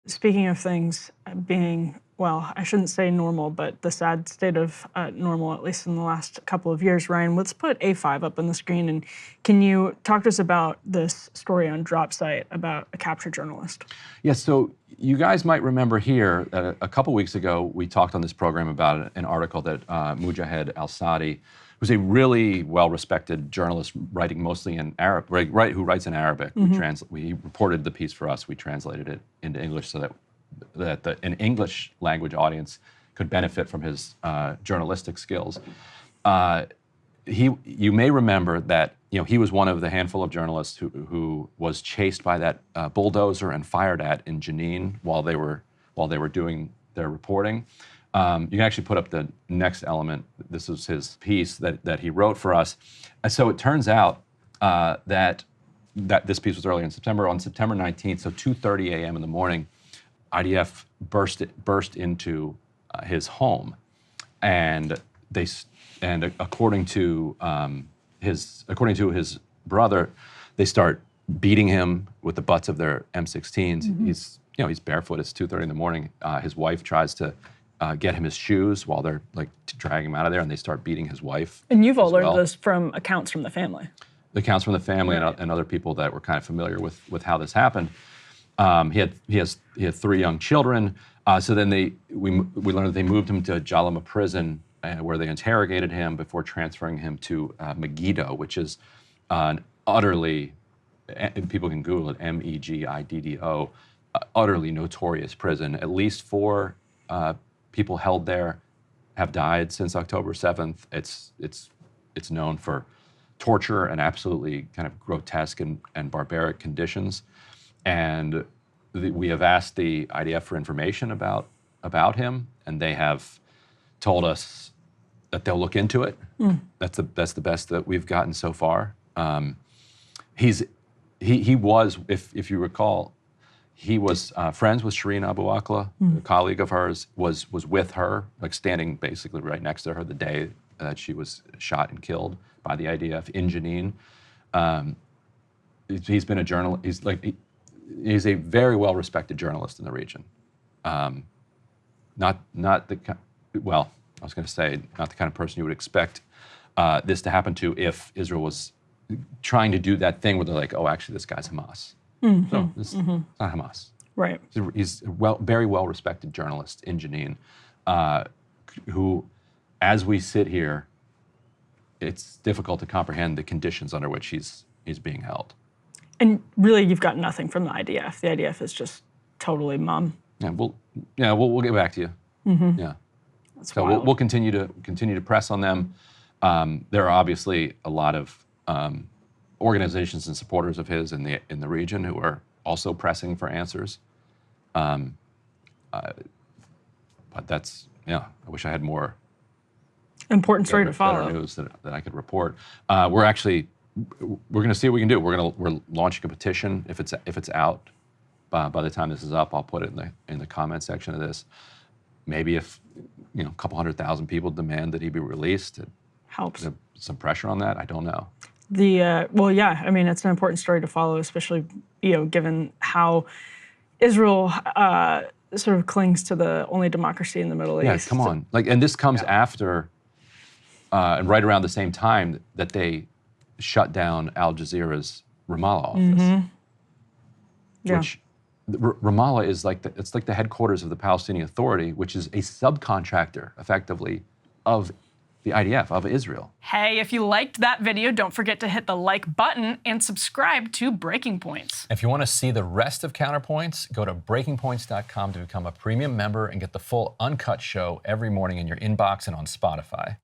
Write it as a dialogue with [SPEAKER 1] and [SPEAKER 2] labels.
[SPEAKER 1] Speaking of things being, well, I shouldn't say normal, but the sad state of normal, at least in the last couple of years, Ryan, let's put A5 up on the screen. And can you talk to us about this story on DropSite about a captured journalist?
[SPEAKER 2] Yes, so you guys might remember here that a couple weeks ago, we talked on this program about an article that Mujahed al-Sadi, who's a really well-respected journalist writing mostly in Arabic, who writes in Arabic. We reported the piece for us. We translated it into English so that an English language audience could benefit from his journalistic skills. You may remember that he was one of the handful of journalists who was chased by that bulldozer and fired at in Jenin while they were doing their reporting. You can actually put up the next element. This is his piece that he wrote for us. And so it turns out that this piece was earlier in September. On September 19th, so 2:30 a.m. in the morning, IDF burst into his home, and according to his brother, they start beating him with the butts of their M16s. He's barefoot. It's 2:30 in the morning. His wife tries to get him his shoes while they're dragging him out of there, and they start beating his wife. And
[SPEAKER 1] you've all learned this from accounts from the family.
[SPEAKER 2] The accounts from the family, right, and other people that were kind of familiar with how this happened. He had 3 young children. So then we learned that they moved him to Jalama prison, where they interrogated him before transferring him to Megiddo, which is an utterly, people can Google it, Megiddo, utterly notorious prison. At least 4 people held there have died since October 7th. It's known for torture and absolutely kind of grotesque and barbaric conditions. And we have asked the IDF for information about him, and they have told us that they'll look into it. That's the best that we've gotten so far. He was, if you recall, he was friends with Shireen Abu Akleh, a colleague of hers, was with her, standing basically right next to her the day that she was shot and killed by the IDF in Jenin. He's been a journalist. He's a very well-respected journalist in the region. Not the kind of person you would expect this to happen to if Israel was trying to do that thing where they're like, oh, actually, this guy's Hamas. So it's not Hamas.
[SPEAKER 1] Right.
[SPEAKER 2] He's a very well-respected journalist in Jenin, who, as we sit here, it's difficult to comprehend the conditions under which he's being held.
[SPEAKER 1] And really, you've got nothing from the IDF. The IDF is just totally mum.
[SPEAKER 2] Yeah, we'll get back to you. Yeah.
[SPEAKER 1] That's
[SPEAKER 2] so
[SPEAKER 1] wild.
[SPEAKER 2] we'll continue to press on them. There are obviously a lot of organizations and supporters of his in the region who are also pressing for answers. But that's, I wish I had more
[SPEAKER 1] important story to follow.
[SPEAKER 2] Better news that I could report. We're going to see what we can do. We're launching a petition. If it's out by the time this is up, I'll put it in the comment section of this. Maybe if a couple 100,000 people demand that he be released, it
[SPEAKER 1] helps.
[SPEAKER 2] Some pressure on that. I don't know.
[SPEAKER 1] Well, yeah. I mean, it's an important story to follow, especially given how Israel sort of clings to the only democracy in the Middle East.
[SPEAKER 2] Yeah, come on. And this comes after and right around the same time that they shut down Al Jazeera's Ramallah office, which Ramallah is it's like the headquarters of the Palestinian Authority, which is a subcontractor, effectively, of the IDF, of Israel.
[SPEAKER 3] Hey, if you liked that video, don't forget to hit the like button and subscribe to Breaking Points.
[SPEAKER 4] If you want to see the rest of Counterpoints, go to breakingpoints.com to become a premium member and get the full uncut show every morning in your inbox and on Spotify.